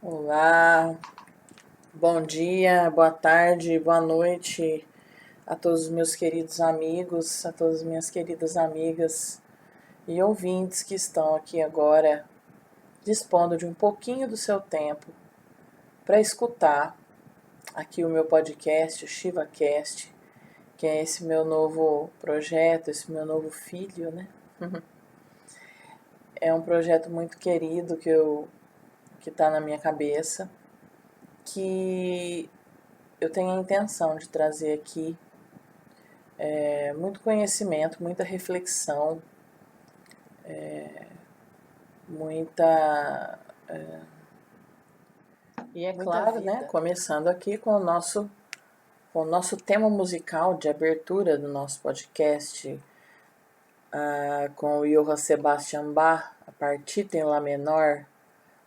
Olá, bom dia, boa tarde, boa noite a todos os meus queridos amigos, a todas as minhas queridas amigas e ouvintes que estão aqui agora dispondo de um pouquinho do seu tempo para escutar aqui o meu podcast, o ShivaCast, que é esse meu novo projeto, esse meu novo filho, né? É um projeto muito querido que está na minha cabeça, que eu tenho a intenção de trazer aqui muito conhecimento, muita reflexão, muita. E é claro, né? Começando aqui com o nosso tema musical de abertura do nosso podcast, com o Johann Sebastian Bach, a partita em Lá menor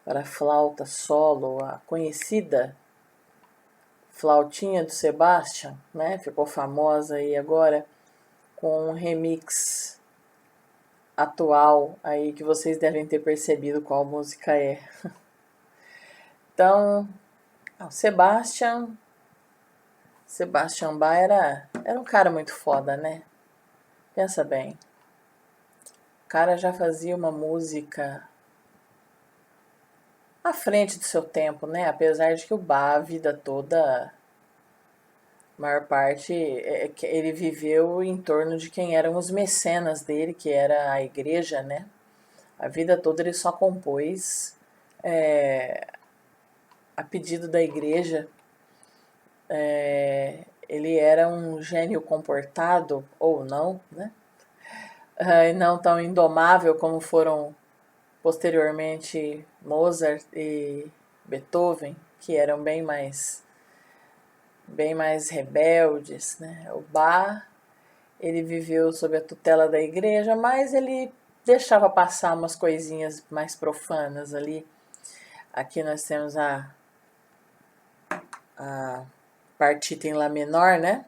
para flauta solo, a conhecida flautinha do Sebastian, né? Ficou famosa aí agora com um remix atual aí que vocês devem ter percebido qual música é. Então, o Sebastian Bach era um cara muito foda, né? Pensa bem. O cara já fazia uma música à frente do seu tempo, né? Apesar de que o Bach, a vida toda, a maior parte, ele viveu em torno de quem eram os mecenas dele, que era a igreja, né? A vida toda ele só compôs a pedido da igreja. Ele era um gênio comportado, ou não, né? E não tão indomável como foram posteriormente Mozart e Beethoven, que eram bem mais rebeldes, né? O Bach, ele viveu sob a tutela da igreja, mas ele deixava passar umas coisinhas mais profanas ali. Aqui nós temos a partita em Lá menor, né?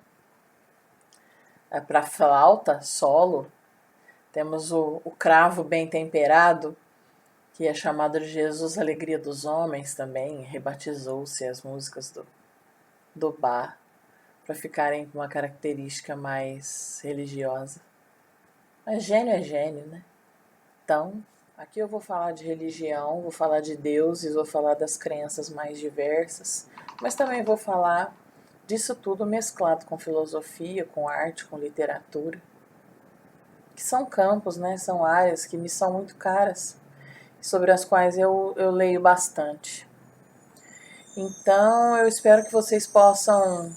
Para flauta solo. Temos o cravo bem temperado, que é chamado de Jesus Alegria dos Homens também. Rebatizou-se as músicas do Bach para ficarem com uma característica mais religiosa. Mas gênio é gênio, né? Então, aqui eu vou falar de religião, vou falar de deuses, vou falar das crenças mais diversas, mas também vou falar disso tudo mesclado com filosofia, com arte, com literatura, que são campos, né? São áreas que me são muito caras, sobre as quais eu leio bastante. Então, eu espero que vocês possam,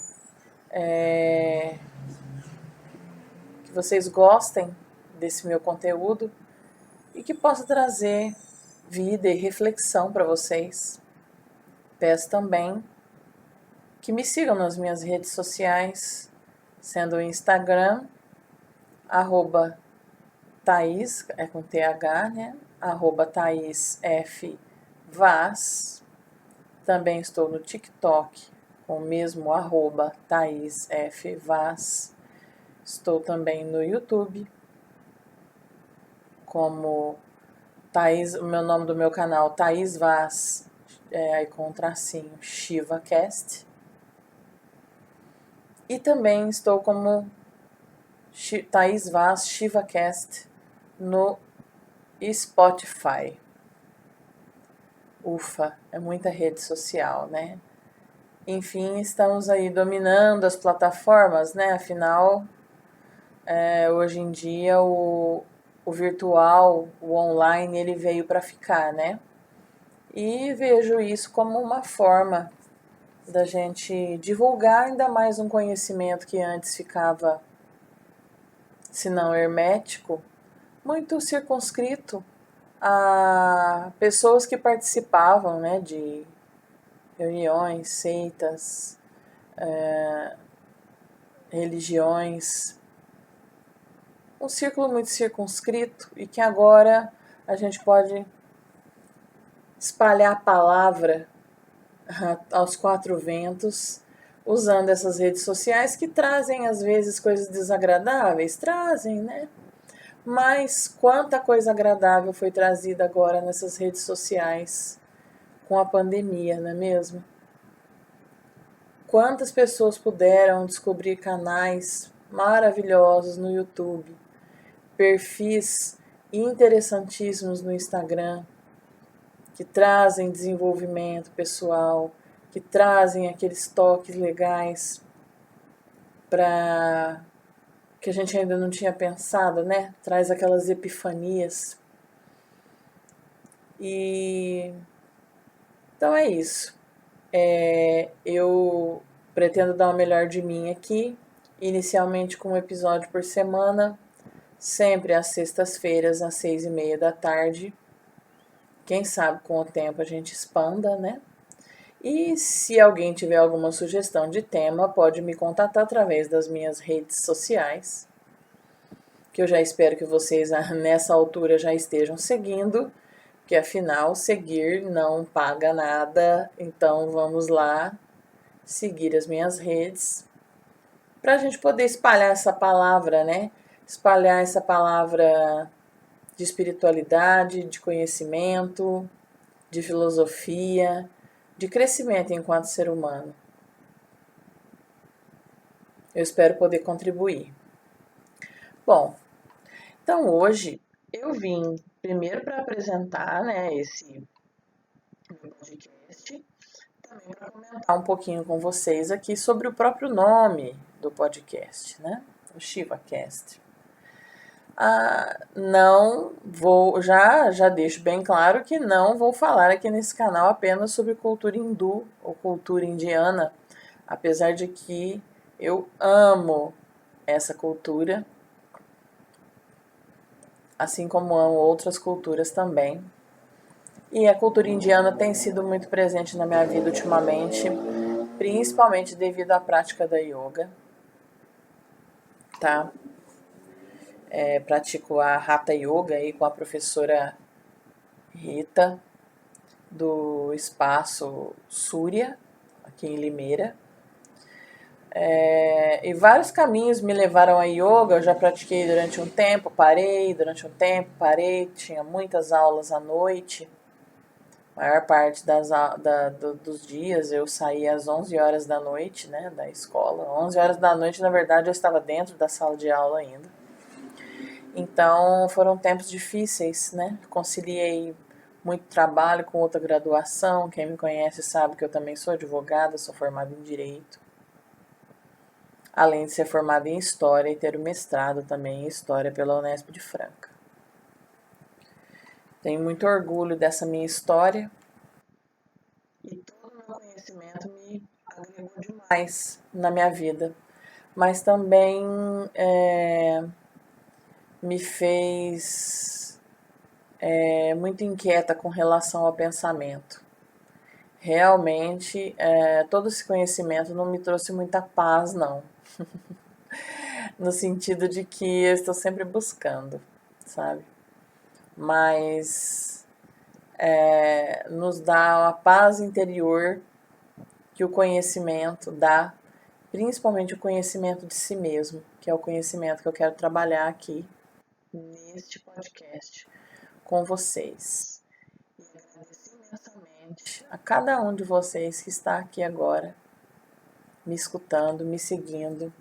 que vocês gostem desse meu conteúdo e que possa trazer vida e reflexão para vocês. Peço também que me sigam nas minhas redes sociais, sendo o Instagram, @Thaís, é com TH, né? @ThaísFVaz. Também estou no TikTok, com o mesmo @ThaísFVaz. Estou também no YouTube, como Thaís, o meu nome do meu canal, Thaís Vaz, aí com um tracinho, ShivaCast. E também estou como Thaís Vaz ShivaCast no Spotify. Ufa, é muita rede social, né? Enfim, estamos aí dominando as plataformas, né? Afinal, hoje em dia o virtual, o online, ele veio para ficar, né? E vejo isso como uma forma da gente divulgar ainda mais um conhecimento que antes ficava, se não hermético, muito circunscrito a pessoas que participavam, né, de reuniões, seitas, religiões, um círculo muito circunscrito e que agora a gente pode espalhar a palavra aos quatro ventos, usando essas redes sociais que trazem às vezes coisas desagradáveis, trazem, né? Mas quanta coisa agradável foi trazida agora nessas redes sociais com a pandemia, não é mesmo? Quantas pessoas puderam descobrir canais maravilhosos no YouTube, perfis interessantíssimos no Instagram, que trazem desenvolvimento pessoal, que trazem aqueles toques legais para que a gente ainda não tinha pensado, né? Traz aquelas epifanias. E então é isso. Eu pretendo dar o melhor de mim aqui, inicialmente com um episódio por semana, sempre às sextas-feiras, às 6:30 da tarde. Quem sabe com o tempo a gente expanda, né? E se alguém tiver alguma sugestão de tema, pode me contatar através das minhas redes sociais, que eu já espero que vocês nessa altura já estejam seguindo, que afinal seguir não paga nada, então vamos lá seguir as minhas redes para a gente poder espalhar essa palavra, né? Espalhar essa palavra de espiritualidade, de conhecimento, de filosofia, de crescimento enquanto ser humano. Eu espero poder contribuir. Bom, então hoje eu vim primeiro para apresentar, né, esse meu podcast, também para comentar um pouquinho com vocês aqui sobre o próprio nome do podcast, né, o ShivaCast. Não vou, já deixo bem claro que não vou falar aqui nesse canal apenas sobre cultura hindu ou cultura indiana, apesar de que eu amo essa cultura, assim como amo outras culturas também. E a cultura indiana tem sido muito presente na minha vida ultimamente, principalmente devido à prática da yoga, tá? Pratico a Hatha Yoga aí com a professora Rita, do Espaço Surya, aqui em Limeira. E vários caminhos me levaram a yoga. Eu já pratiquei durante um tempo, parei, tinha muitas aulas à noite. A maior parte dos dias eu saía às 11 horas da noite, né, da escola. 11 horas da noite, na verdade, eu estava dentro da sala de aula ainda. Então, foram tempos difíceis, né? Conciliei muito trabalho com outra graduação. Quem me conhece sabe que eu também sou advogada, sou formada em Direito. Além de ser formada em História e ter o mestrado também em História pela Unesp de Franca. Tenho muito orgulho dessa minha história e todo o meu conhecimento me agregou demais na minha vida, mas também me fez muito inquieta com relação ao pensamento. Realmente, todo esse conhecimento não me trouxe muita paz, não. No sentido de que eu estou sempre buscando, sabe? Mas nos dá a paz interior que o conhecimento dá, principalmente o conhecimento de si mesmo, que é o conhecimento que eu quero trabalhar aqui neste podcast com vocês. E agradeço imensamente a cada um de vocês que está aqui agora, me escutando, me seguindo,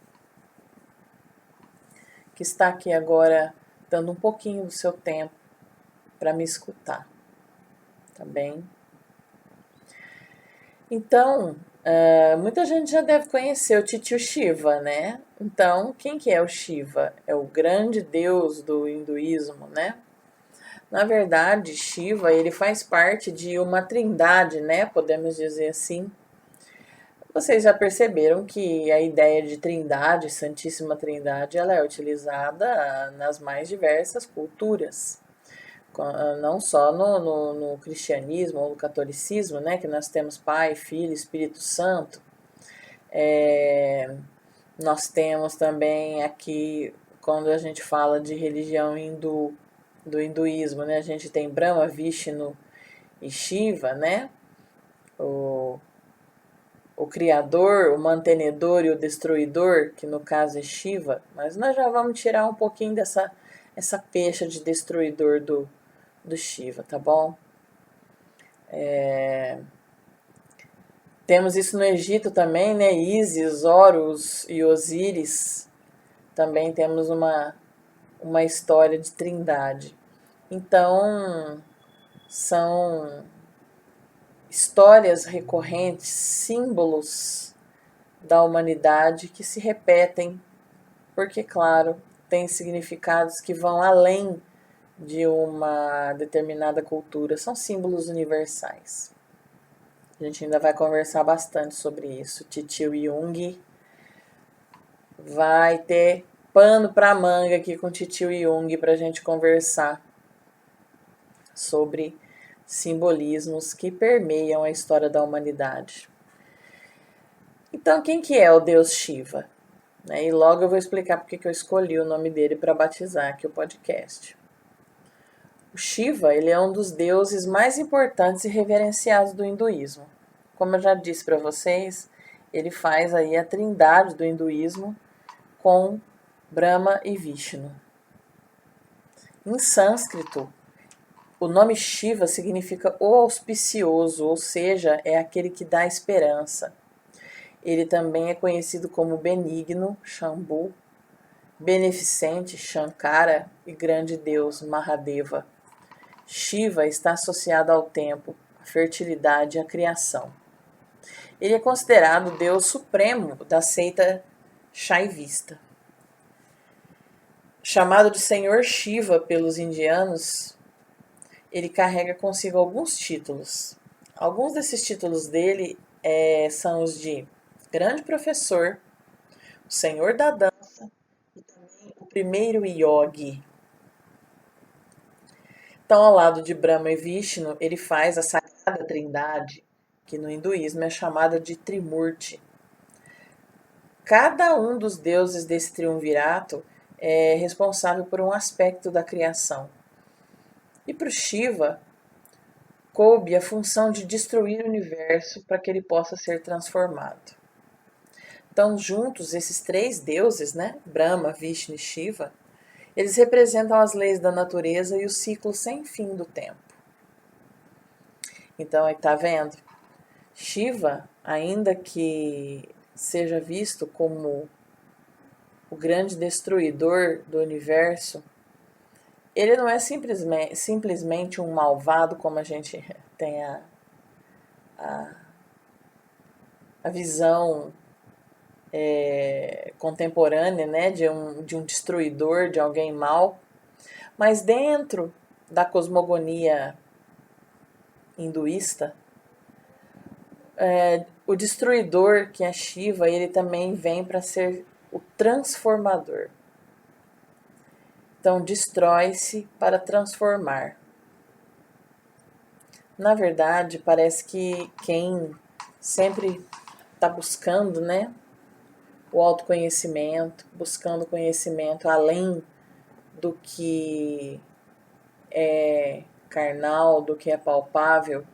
que está aqui agora dando um pouquinho do seu tempo para me escutar, tá bem? Então, muita gente já deve conhecer o Titio Shiva, né? Então, quem que é o Shiva? É o grande deus do hinduísmo, né? Na verdade, Shiva, ele faz parte de uma trindade, né? Podemos dizer assim. Vocês já perceberam que a ideia de trindade, Santíssima Trindade, ela é utilizada nas mais diversas culturas. Não só no cristianismo ou no catolicismo, né? Que nós temos Pai, Filho, Espírito Santo. Nós temos também aqui, quando a gente fala de religião hindu, do hinduísmo, né? A gente tem Brahma, Vishnu e Shiva, né? O criador, o mantenedor e o destruidor, que no caso é Shiva, mas nós já vamos tirar um pouquinho essa pecha de destruidor do Shiva, tá bom? Temos isso no Egito também, né? Ísis, Horus e Osíris. Também temos uma história de trindade. Então, são histórias recorrentes, símbolos da humanidade que se repetem, porque, claro, tem significados que vão além de uma determinada cultura, são símbolos universais. A gente ainda vai conversar bastante sobre isso. Titio Jung vai ter pano para manga aqui com Titio Jung para a gente conversar sobre simbolismos que permeiam a história da humanidade. Então, quem que é o deus Shiva? E logo eu vou explicar porque que eu escolhi o nome dele para batizar aqui o podcast. O Shiva, ele é um dos deuses mais importantes e reverenciados do hinduísmo. Como eu já disse para vocês, ele faz aí a trindade do hinduísmo com Brahma e Vishnu. Em sânscrito, o nome Shiva significa o auspicioso, ou seja, é aquele que dá esperança. Ele também é conhecido como benigno, Shambhu, beneficente, Shankara, e grande deus, Mahadeva. Shiva está associado ao tempo, à fertilidade e à criação. Ele é considerado o deus supremo da seita Shaivista. Chamado de Senhor Shiva pelos indianos, ele carrega consigo alguns títulos. Alguns desses títulos dele são os de Grande Professor, o Senhor da Dança e também o Primeiro Yogi. Então, ao lado de Brahma e Vishnu, ele faz a Sagrada Trindade, que no hinduísmo é chamada de Trimurti. Cada um dos deuses desse triunvirato é responsável por um aspecto da criação. E para o Shiva, coube a função de destruir o universo para que ele possa ser transformado. Então, juntos, esses três deuses, Brahma, Vishnu e Shiva, eles representam as leis da natureza e o ciclo sem fim do tempo. Então, aí tá vendo? Shiva, ainda que seja visto como o grande destruidor do universo, ele não é simplesmente um malvado, como a gente tem a visão contemporânea, de um destruidor, de alguém mau, mas dentro da cosmogonia hinduísta, o destruidor, que é Shiva, ele também vem para ser o transformador. Então, destrói-se para transformar. Na verdade, parece que quem sempre está buscando, o autoconhecimento, buscando conhecimento além do que é carnal, do que é palpável.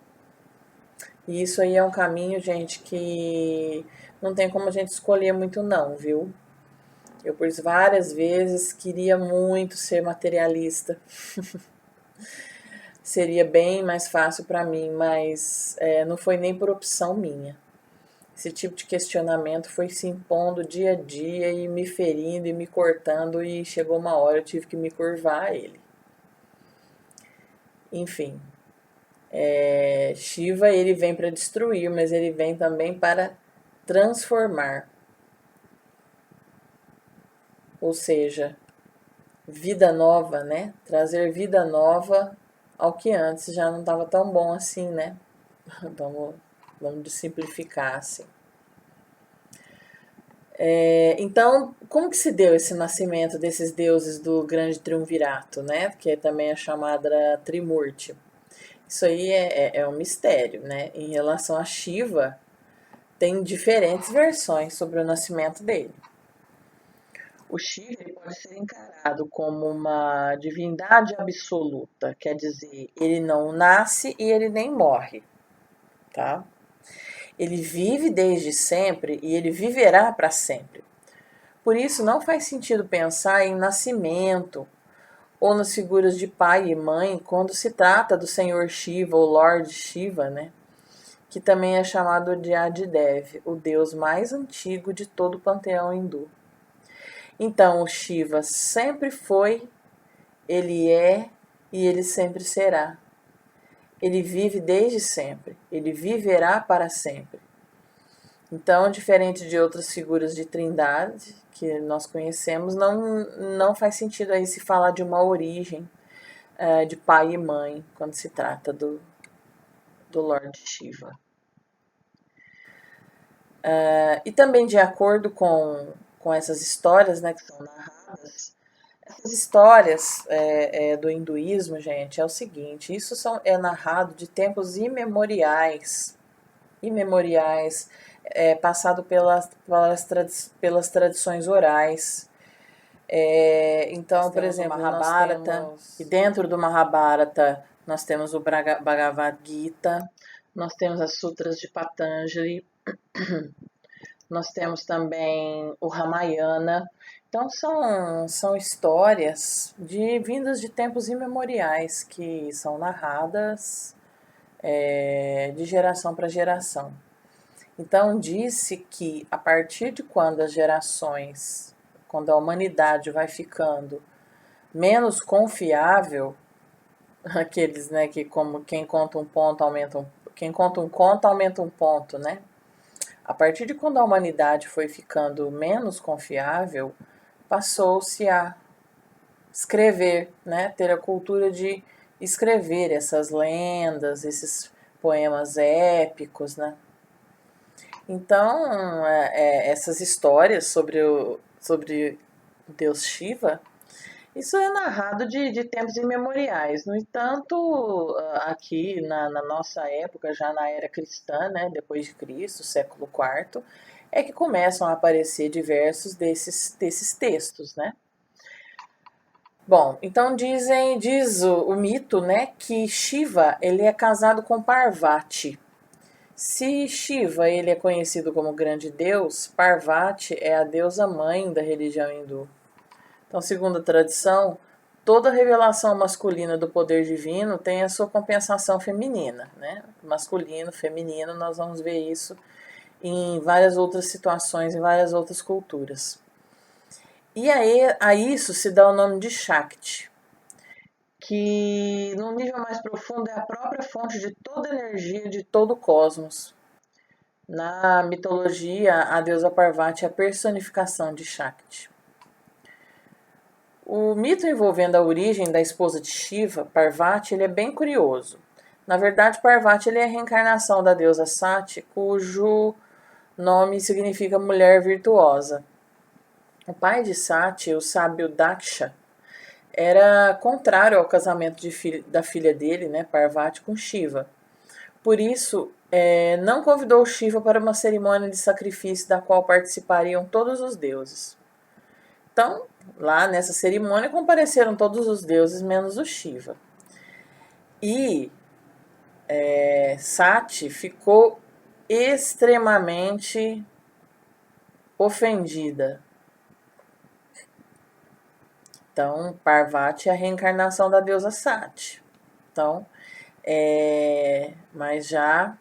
E isso aí é um caminho, gente, que não tem como a gente escolher muito não, viu? Eu por várias vezes queria muito ser materialista. Seria bem mais fácil para mim, mas não foi nem por opção minha. Esse tipo de questionamento foi se impondo dia a dia e me ferindo e me cortando, e chegou uma hora eu tive que me curvar a ele. Enfim, Shiva, ele vem para destruir, mas ele vem também para transformar. Ou seja, vida nova, Trazer vida nova ao que antes já não estava tão bom assim, Vamos simplificar assim. Então, como que se deu esse nascimento desses deuses do grande triunvirato, que também é chamada Trimurti? Isso aí é um mistério, Em relação a Shiva, tem diferentes versões sobre o nascimento dele. O Shiva pode ser encarado como uma divindade absoluta, quer dizer, ele não nasce e ele nem morre, tá? Ele vive desde sempre e ele viverá para sempre. Por isso, não faz sentido pensar em nascimento ou nas figuras de pai e mãe, quando se trata do Senhor Shiva, ou Lord Shiva, né? Que também é chamado de Adidev, o deus mais antigo de todo o panteão hindu. Então, o Shiva sempre foi, ele é e ele sempre será. Ele vive desde sempre, ele viverá para sempre. Então, diferente de outras figuras de trindade que nós conhecemos, não faz sentido aí se falar de uma origem de pai e mãe quando se trata do Lord Shiva. E também de acordo com essas histórias, né, que são narradas, essas histórias do hinduísmo, gente, é o seguinte, isso é narrado de tempos imemoriais, passado pelas tradições orais. Então, por exemplo, Mahabharata, e dentro do Mahabharata nós temos o Bhagavad Gita, nós temos as Sutras de Patanjali, nós temos também o Ramayana. Então são histórias vindas de tempos imemoriais que são narradas de geração para geração. Então disse que a partir de quando quando a humanidade vai ficando menos confiável, aqueles, né, que como quem conta um ponto quem conta um conto aumenta um ponto, né? A partir de quando a humanidade foi ficando menos confiável, passou-se a escrever, né, ter a cultura de escrever essas lendas, esses poemas épicos, né? Então, essas histórias sobre o Deus Shiva, isso é narrado de tempos imemoriais. No entanto, aqui na nossa época, já na era cristã, né, depois de Cristo, século IV, é que começam a aparecer diversos desses textos, né? Bom, então diz o mito, né, que Shiva ele é casado com Parvati. Se Shiva ele é conhecido como grande deus, Parvati é a deusa mãe da religião hindu. Então, segundo a tradição, toda revelação masculina do poder divino tem a sua compensação feminina, né? Masculino, feminino, nós vamos ver isso em várias outras situações, em várias outras culturas. E aí, a isso se dá o nome de Shakti, que no nível mais profundo é a própria fonte de toda energia de todo o cosmos. Na mitologia, a deusa Parvati é a personificação de Shakti. O mito envolvendo a origem da esposa de Shiva, Parvati, ele é bem curioso. Na verdade, Parvati ele é a reencarnação da deusa Sati, cujo nome significa mulher virtuosa. O pai de Sati, o sábio Daksha, era contrário ao casamento da filha dele, né, Parvati, com Shiva. Por isso, não convidou Shiva para uma cerimônia de sacrifício da qual participariam todos os deuses. Então, lá nessa cerimônia compareceram todos os deuses menos o Shiva. E Sati ficou extremamente ofendida. Então, Parvati é a reencarnação da deusa Sati. Então, mas já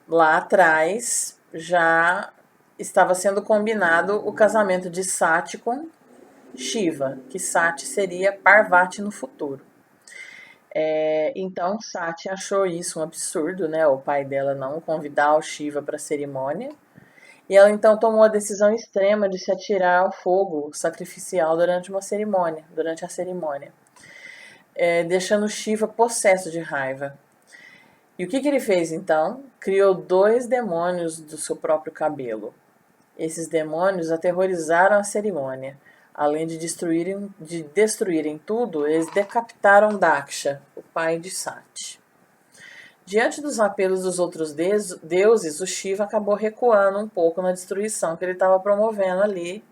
lá atrás já estava sendo combinado o casamento de Sati com Shiva, que Sati seria Parvati no futuro. Então Sati achou isso um absurdo, né? O pai dela não convidar o Shiva para a cerimônia. E ela então tomou a decisão extrema de se atirar ao fogo sacrificial durante a cerimônia, deixando Shiva possesso de raiva. E o que ele fez então? Criou 2 demônios do seu próprio cabelo. Esses demônios aterrorizaram a cerimônia. Além de destruírem tudo, eles decapitaram Daksha, o pai de Sati. Diante dos apelos dos outros deuses, o Shiva acabou recuando um pouco na destruição que ele estava promovendo ali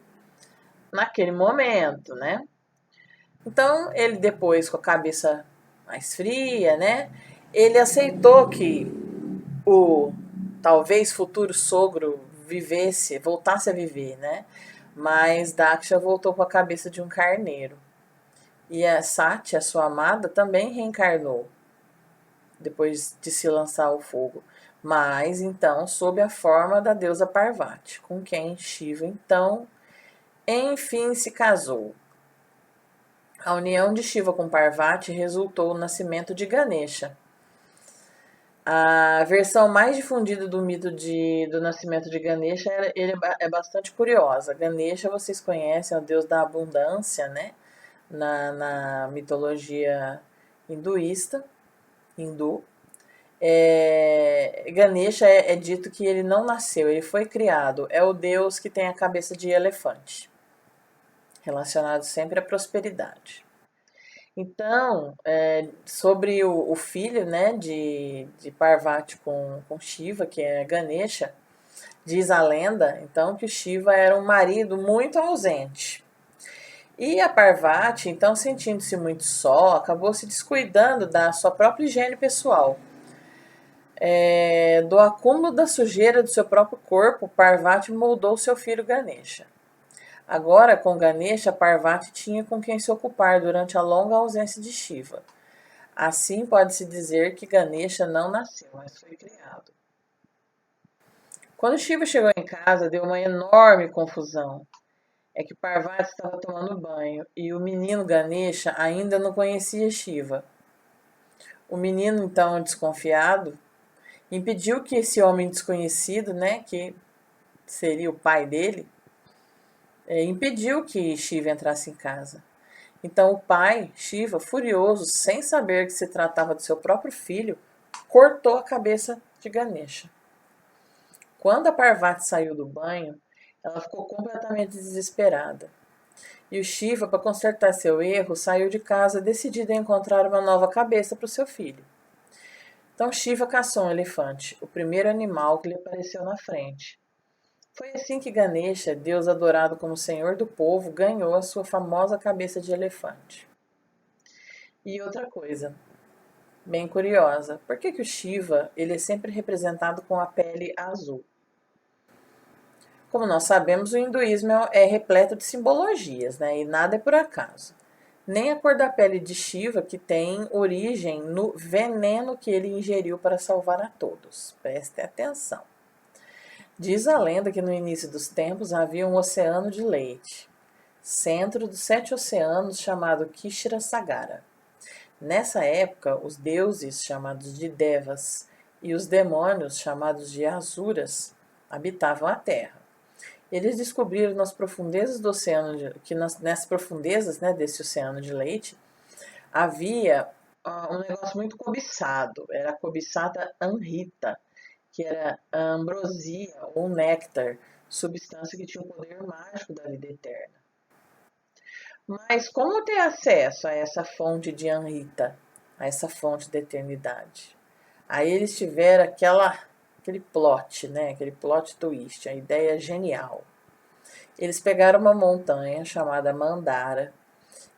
naquele momento, né? Então, ele depois, com a cabeça mais fria, né? Ele aceitou que o talvez futuro sogro voltasse a viver, né? Mas Daksha voltou com a cabeça de um carneiro. E a Sati, a sua amada, também reencarnou depois de se lançar ao fogo, mas então sob a forma da deusa Parvati, com quem Shiva então enfim se casou. A união de Shiva com Parvati resultou no nascimento de Ganesha. A versão mais difundida do mito do nascimento de Ganesha é bastante curiosa. Ganesha, vocês conhecem, é o deus da abundância, né? Na mitologia hindu. Ganesha é dito que ele não nasceu, ele foi criado. É o deus que tem a cabeça de elefante, relacionado sempre à prosperidade. Então, sobre o filho, né, de Parvati com Shiva, que é Ganesha, diz a lenda, então, que o Shiva era um marido muito ausente. E a Parvati, então, sentindo-se muito só, acabou se descuidando da sua própria higiene pessoal. Do acúmulo da sujeira do seu próprio corpo, Parvati moldou seu filho Ganesha. Agora, com Ganesha, Parvati tinha com quem se ocupar durante a longa ausência de Shiva. Assim, pode-se dizer que Ganesha não nasceu, mas foi criado. Quando Shiva chegou em casa, deu uma enorme confusão. É que Parvati estava tomando banho e o menino Ganesha ainda não conhecia Shiva. O menino, então, desconfiado, impediu que esse homem desconhecido, né, que seria o pai dele, impediu que Shiva entrasse em casa. Então o pai, Shiva, furioso, sem saber que se tratava de seu próprio filho, cortou a cabeça de Ganesha. Quando a Parvati saiu do banho, ela ficou completamente desesperada. E o Shiva, para consertar seu erro, saiu de casa decidido a encontrar uma nova cabeça para o seu filho. Então Shiva caçou um elefante, o primeiro animal que lhe apareceu na frente. Foi assim que Ganesha, deus adorado como senhor do povo, ganhou a sua famosa cabeça de elefante. E outra coisa, bem curiosa, por que o Shiva ele é sempre representado com a pele azul? Como nós sabemos, o hinduísmo é repleto de simbologias, né? E nada é por acaso. Nem a cor da pele de Shiva, que tem origem no veneno que ele ingeriu para salvar a todos. Prestem atenção. Diz a lenda que no início dos tempos havia um oceano de leite, centro dos 7 oceanos, chamado Kshira Sagara. Nessa época, os deuses, chamados de Devas, e os demônios, chamados de Asuras, habitavam a Terra. Eles descobriram nas profundezas do oceano, nessas profundezas, né, desse oceano de leite, havia um negócio muito cobiçado, era a cobiçada anrita, que era a ambrosia ou néctar, substância que tinha o poder mágico da vida eterna. Mas como ter acesso a essa fonte de anrita, a essa fonte da eternidade? Aí eles tiveram aquele plot, né? Aquele plot twist, a ideia genial. Eles pegaram uma montanha chamada Mandara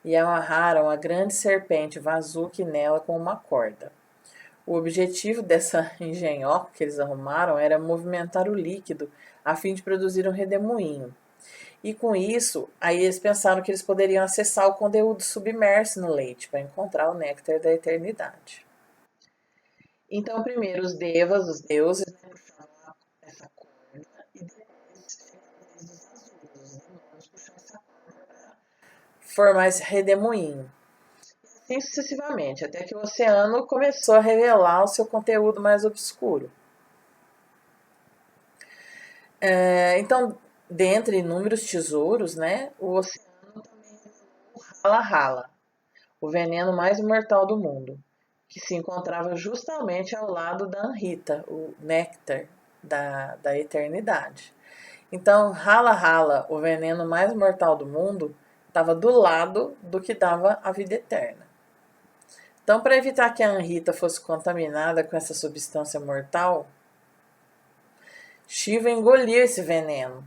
e amarraram a grande serpente Vasuki nela com uma corda. O objetivo dessa engenhoca que eles arrumaram era movimentar o líquido a fim de produzir um redemoinho. E com isso, aí eles pensaram que eles poderiam acessar o conteúdo submerso no leite para encontrar o néctar da eternidade. Então, primeiro os devas, os deuses, né, puxaram essa corda e depois os azuis, os demônios, puxaram essa corda para formar esse redemoinho. Assim sucessivamente, até que o oceano começou a revelar o seu conteúdo mais obscuro. Então, dentre inúmeros tesouros, né, o oceano também revelou o Rala-Rala, o veneno mais mortal do mundo, que se encontrava justamente ao lado da Anrita, o néctar da eternidade. Então, Rala-Rala, o veneno mais mortal do mundo, estava do lado do que dava a vida eterna. Então, para evitar que a Anrita fosse contaminada com essa substância mortal, Shiva engoliu esse veneno.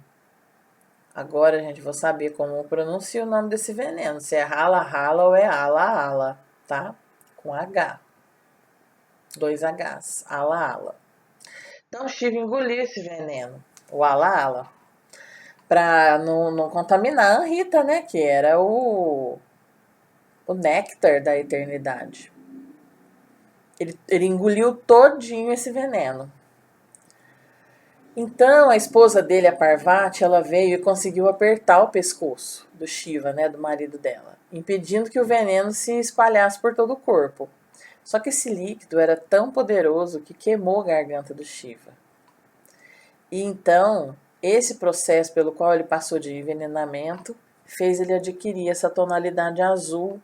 Agora, gente, vou saber como pronuncia o nome desse veneno. Se é Rala-Rala ou é Ala-Ala, tá? Com H. 2 Hs. Ala-Ala. Então, Shiva engoliu esse veneno, o Ala-Ala, para não contaminar a Anrita, né? Que era o néctar da eternidade. Ele engoliu todinho esse veneno. Então a esposa dele, a Parvati, ela veio e conseguiu apertar o pescoço do Shiva, né, do marido dela, impedindo que o veneno se espalhasse por todo o corpo. Só que esse líquido era tão poderoso que queimou a garganta do Shiva. E então, esse processo pelo qual ele passou de envenenamento fez ele adquirir essa tonalidade azul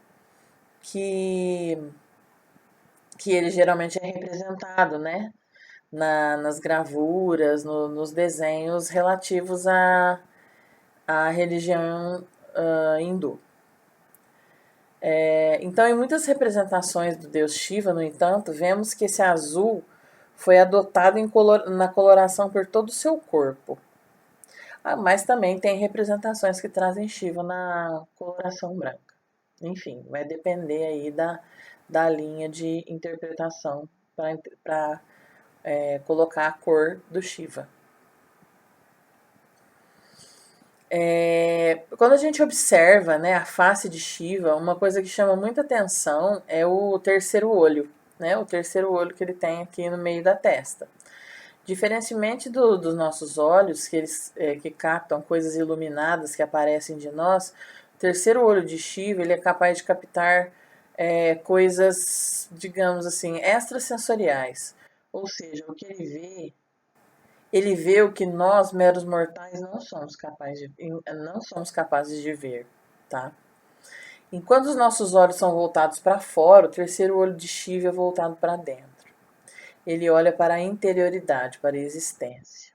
que ele geralmente é representado, né? Nas gravuras, nos desenhos relativos à religião hindu. Então, em muitas representações do deus Shiva, no entanto, vemos que esse azul foi adotado na coloração por todo o seu corpo. Mas também tem representações que trazem Shiva na coloração branca. Enfim, vai depender aí da linha de interpretação para colocar a cor do Shiva. Quando a gente observa, né, a face de Shiva, uma coisa que chama muita atenção é o terceiro olho, né, o terceiro olho que ele tem aqui no meio da testa. Diferentemente dos nossos olhos, que captam coisas iluminadas que aparecem de nós, o terceiro olho de Shiva ele é capaz de captar coisas, digamos assim, extrasensoriais. Ou seja, o que ele vê o que nós, meros mortais, não somos capazes de ver, tá? Enquanto os nossos olhos são voltados para fora, o terceiro olho de Shiva é voltado para dentro. Ele olha para a interioridade, para a existência.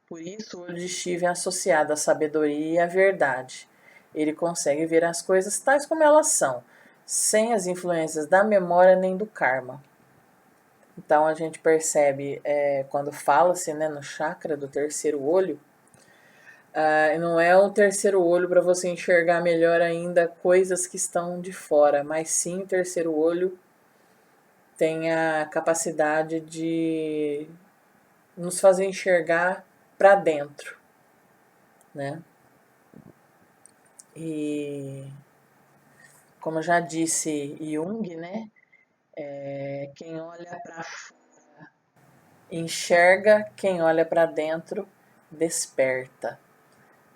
Por isso, o olho de Shiva é associado à sabedoria e à verdade. Ele consegue ver as coisas tais como elas são, sem as influências da memória nem do karma. Então a gente percebe, quando fala-se, né, no chakra do terceiro olho, não é um terceiro olho para você enxergar melhor ainda coisas que estão de fora, mas sim o terceiro olho tem a capacidade de nos fazer enxergar para dentro, né? E como já disse Jung, né? Quem olha para fora enxerga, quem olha para dentro desperta.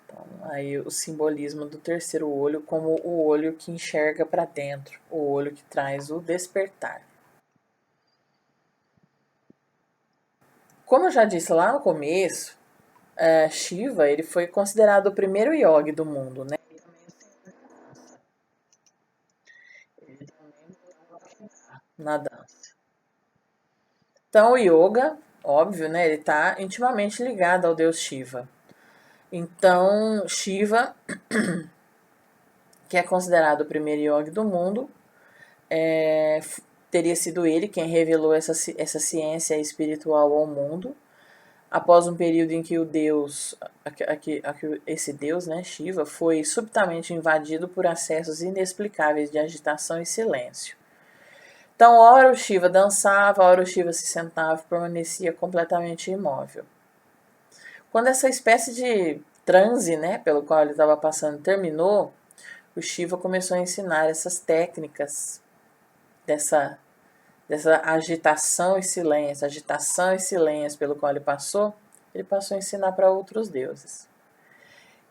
Então, aí o simbolismo do terceiro olho como o olho que enxerga para dentro, o olho que traz o despertar. Como eu já disse lá no começo, Shiva ele foi considerado o primeiro yogi do mundo, né? Ele também na dança. Então o yoga, óbvio, né? Ele está intimamente ligado ao deus Shiva. Então Shiva, que é considerado o primeiro yogi do mundo, teria sido ele quem revelou essa ciência espiritual ao mundo. Após um período em que o deus, esse deus, né, Shiva, foi subitamente invadido por acessos inexplicáveis de agitação e silêncio. Então, ora o Shiva dançava, ora o Shiva se sentava e permanecia completamente imóvel. Quando essa espécie de transe, né, pelo qual ele estava passando, terminou, o Shiva começou a ensinar essas técnicas dessa agitação e silêncio pelo qual ele passou a ensinar para outros deuses.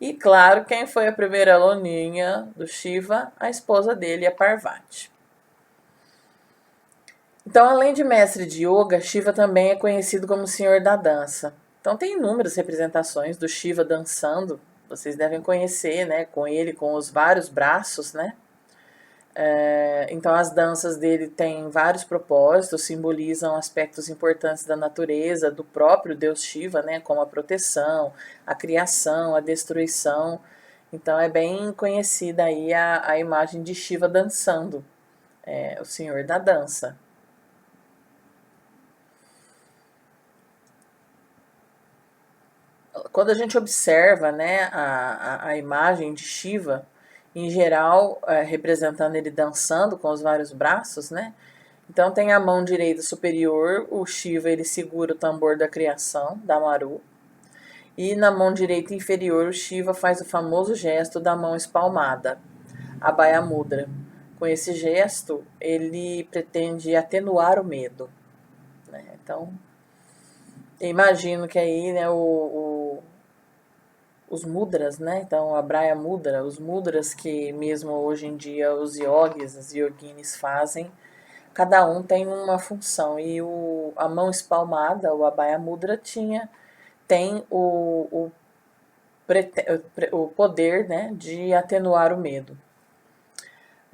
E claro, quem foi a primeira aluninha do Shiva? A esposa dele, a Parvati. Então, além de mestre de yoga, Shiva também é conhecido como Senhor da Dança. Então, tem inúmeras representações do Shiva dançando. Vocês devem conhecer, né? Com ele, com os vários braços, né? Então as danças dele têm vários propósitos, simbolizam aspectos importantes da natureza, do próprio deus Shiva, né, como a proteção, a criação, a destruição. Então é bem conhecida aí a imagem de Shiva dançando, o senhor da dança. Quando a gente observa, né, a imagem de Shiva, em geral, representando ele dançando com os vários braços, né? Então tem a mão direita superior, o Shiva ele segura o tambor da criação, da Maru. E na mão direita inferior, o Shiva faz o famoso gesto da mão espalmada, a Abhaya Mudra, com esse gesto, ele pretende atenuar o medo, né? Então, eu imagino que aí, né, os mudras, né? Então, a Brahma Mudra, os mudras que mesmo hoje em dia os yogis, as yoginis fazem, cada um tem uma função. E a mão espalmada, o Abhaya Mudra, tem o poder, né, de atenuar o medo.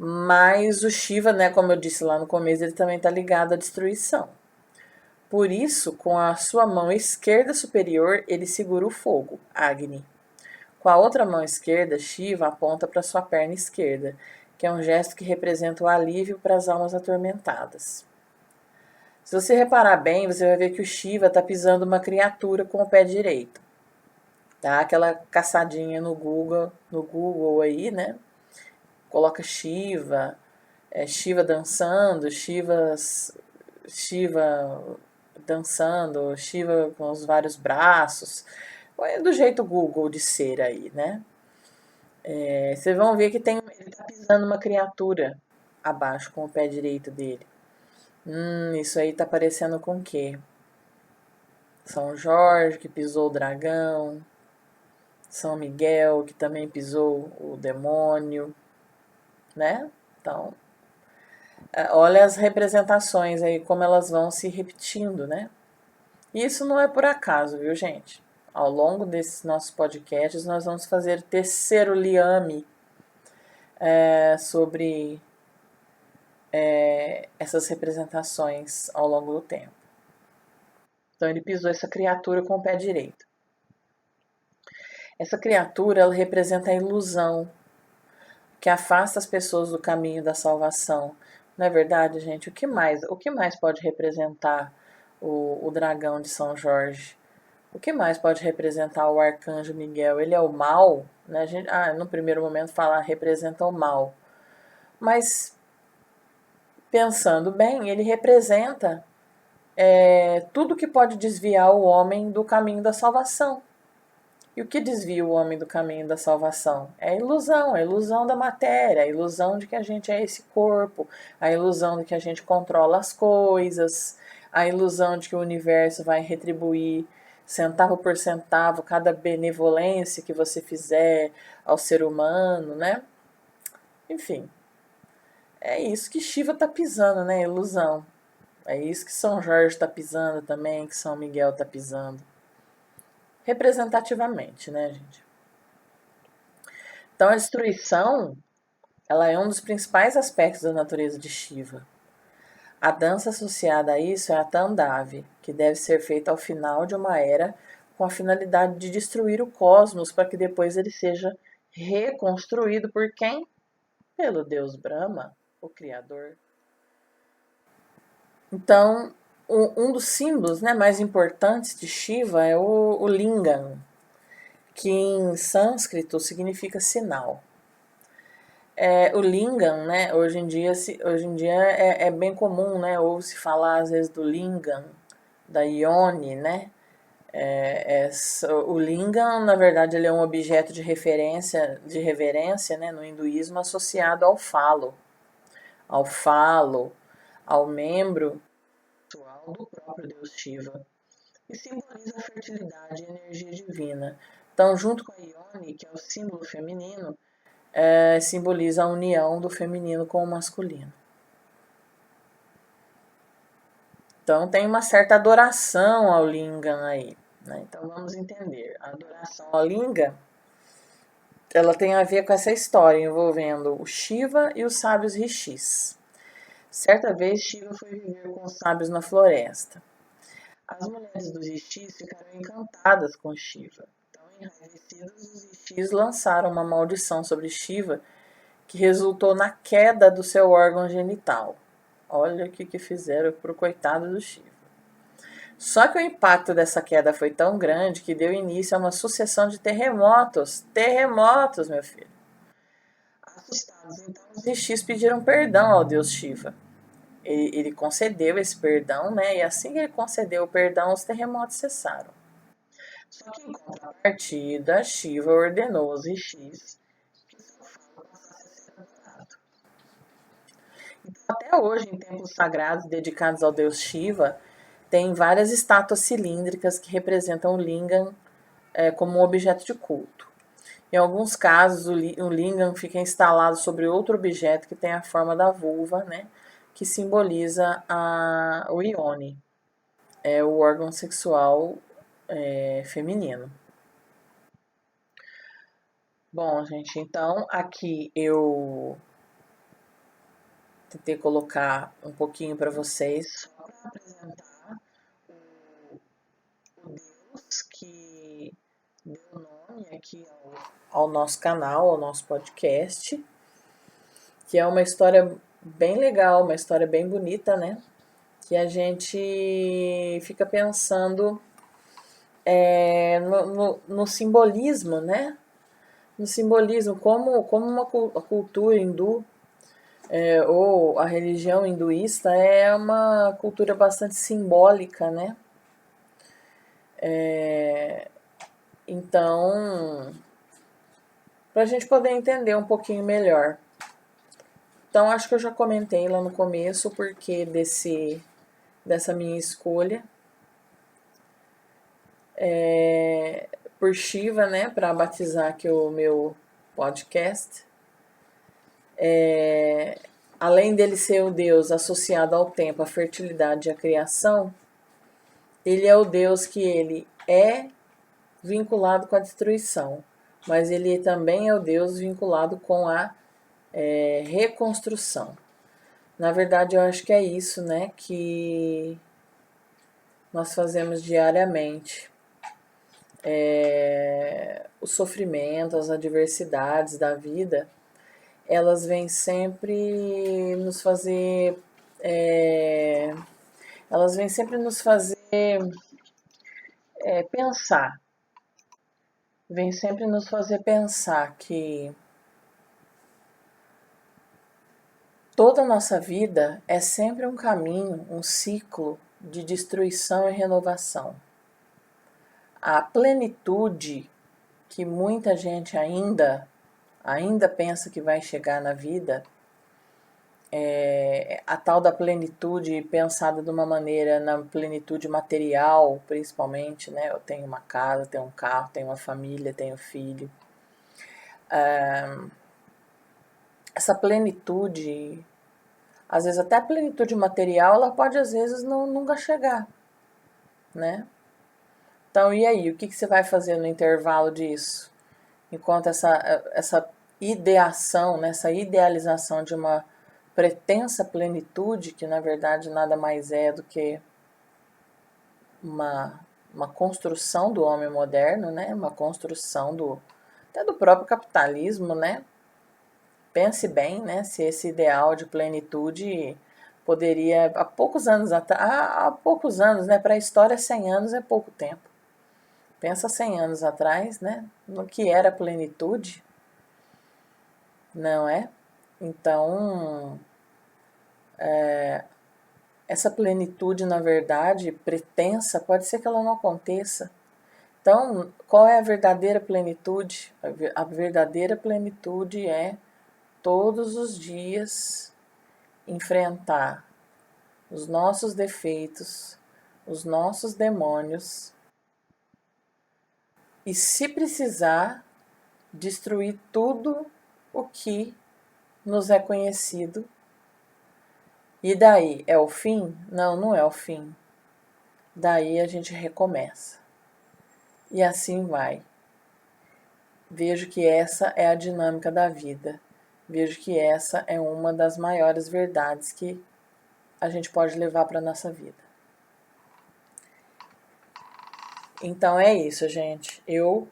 Mas o Shiva, né, como eu disse lá no começo, ele também está ligado à destruição. Por isso, com a sua mão esquerda superior, ele segura o fogo, Agni. Com a outra mão esquerda, Shiva aponta para sua perna esquerda, que é um gesto que representa o alívio para as almas atormentadas. Se você reparar bem, você vai ver que o Shiva está pisando uma criatura com o pé direito. Dá aquela caçadinha no Google aí, né? Coloca Shiva, Shiva dançando, Shiva dançando, Shiva com os vários braços. É do jeito Google de ser aí, né? Vocês vão ver que ele tá pisando uma criatura abaixo com o pé direito dele. Isso aí tá parecendo com o quê? São Jorge, que pisou o dragão. São Miguel, que também pisou o demônio, né? Então, olha as representações aí, como elas vão se repetindo, né? E isso não é por acaso, viu, gente? Ao longo desses nossos podcasts, nós vamos fazer terceiro liame sobre essas representações ao longo do tempo. Então, ele pisou essa criatura com o pé direito. Essa criatura, ela representa a ilusão que afasta as pessoas do caminho da salvação. Não é verdade, gente? O que mais pode representar o dragão de São Jorge? O que mais pode representar o arcanjo Miguel? Ele é o mal, né? No primeiro momento fala representa o mal. Mas pensando bem, ele representa tudo que pode desviar o homem do caminho da salvação. E o que desvia o homem do caminho da salvação? É a ilusão da matéria, a ilusão de que a gente é esse corpo, a ilusão de que a gente controla as coisas, a ilusão de que o universo vai retribuir centavo por centavo cada benevolência que você fizer ao ser humano, né? Enfim, é isso que Shiva está pisando, né? Ilusão. É isso que São Jorge está pisando também, que São Miguel está pisando. Representativamente, né, gente? Então, a destruição, ela é um dos principais aspectos da natureza de Shiva. A dança associada a isso é a Tandavi, que deve ser feita ao final de uma era com a finalidade de destruir o cosmos para que depois ele seja reconstruído por quem? Pelo deus Brahma, o Criador. Então, um dos símbolos, né, mais importantes de Shiva é o Lingam, que em sânscrito significa sinal. O lingam, né, hoje em dia é bem comum, né, ou se falar às vezes do lingam, da yoni, né, o lingam, na verdade, ele é um objeto de reverência, né, no hinduísmo associado ao falo, ao membro sexual do próprio deus Shiva, e simboliza a fertilidade e a energia divina. Então, junto com a yoni, que é o símbolo feminino, simboliza a união do feminino com o masculino. Então tem uma certa adoração ao Lingam aí, né? Então vamos entender. A adoração ao Lingam, ela tem a ver com essa história envolvendo o Shiva e os sábios rishis. Certa vez Shiva foi viver com os sábios na floresta. As mulheres dos rishis ficaram encantadas com Shiva. Então, enraivecidos, os rishis lançaram uma maldição sobre Shiva que resultou na queda do seu órgão genital. Olha o que fizeram pro coitado do Shiva. Só que o impacto dessa queda foi tão grande que deu início a uma sucessão de terremotos. Terremotos, meu filho. Assustados, então, os rishis pediram perdão ao deus Shiva. Ele concedeu esse perdão, né? E assim que ele concedeu o perdão, os terremotos cessaram. Só que em contrapartida, Shiva ordenou aos rishis que seu falo passasse a ser adorado. até hoje em templos sagrados dedicados ao deus Shiva, tem várias estátuas cilíndricas que representam o lingam como um objeto de culto. Em alguns casos, o lingam fica instalado sobre outro objeto que tem a forma da vulva, né, que simboliza o ione, o órgão sexual feminino. Bom, gente, então aqui eu tentei colocar um pouquinho para vocês, só para apresentar o Deus que deu nome aqui ao nosso canal, ao nosso podcast, que é uma história bem legal, uma história bem bonita, né? Que a gente fica pensando no simbolismo, né? No simbolismo, como a cultura hindu ou a religião hinduísta é uma cultura bastante simbólica, né? Então, para a gente poder entender um pouquinho melhor. Então, acho que eu já comentei lá no começo o porquê dessa minha escolha por Shiva, né, para batizar aqui o meu podcast. Além dele ser o Deus associado ao tempo, à fertilidade e à criação, ele é o Deus que ele é vinculado com a destruição, mas ele também é o Deus vinculado com a reconstrução. Na verdade, eu acho que é isso, né, que nós fazemos diariamente. O sofrimento, as adversidades da vida, elas vêm sempre nos fazer. Elas vêm sempre nos fazer pensar. Vêm sempre nos fazer pensar que toda a nossa vida é sempre um caminho, um ciclo de destruição e renovação. A plenitude que muita gente ainda pensa que vai chegar na vida, a tal da plenitude pensada de uma maneira, na plenitude material, principalmente, né? Eu tenho uma casa, tenho um carro, tenho uma família, tenho filho. Essa plenitude, às vezes até a plenitude material, ela pode às vezes nunca chegar, né? Então, e aí, o que você vai fazer no intervalo disso? Enquanto essa ideação, né, essa idealização de uma pretensa plenitude, que na verdade nada mais é do que uma construção do homem moderno, né, uma construção até do próprio capitalismo, né? Pense bem, né, se esse ideal de plenitude poderia, há poucos anos, né, para a história 100 anos é pouco tempo. Pensa 100 anos atrás, né, no que era plenitude, não é? Então, essa plenitude, na verdade, pretensa, pode ser que ela não aconteça. Então, qual é a verdadeira plenitude? A verdadeira plenitude é todos os dias enfrentar os nossos defeitos, os nossos demônios e, se precisar, destruir tudo o que nos é conhecido. E daí, é o fim? Não, não é o fim. Daí a gente recomeça. E assim vai. Vejo que essa é a dinâmica da vida. Vejo que essa é uma das maiores verdades que a gente pode levar para a nossa vida. Então é isso, gente. Eu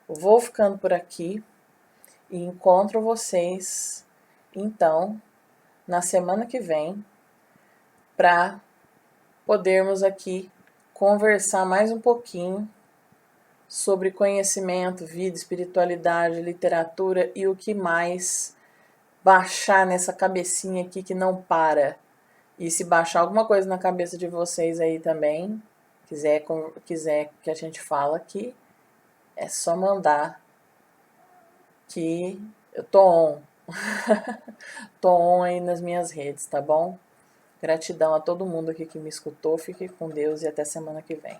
vou ficando por aqui e encontro vocês, então, na semana que vem, para podermos aqui conversar mais um pouquinho sobre conhecimento, vida, espiritualidade, literatura e o que mais baixar nessa cabecinha aqui que não para. E se baixar alguma coisa na cabeça de vocês aí também, quiser que a gente fala aqui, é só mandar que eu tô on. Tô on aí nas minhas redes, tá bom? Gratidão a todo mundo aqui que me escutou. Fique com Deus e até semana que vem.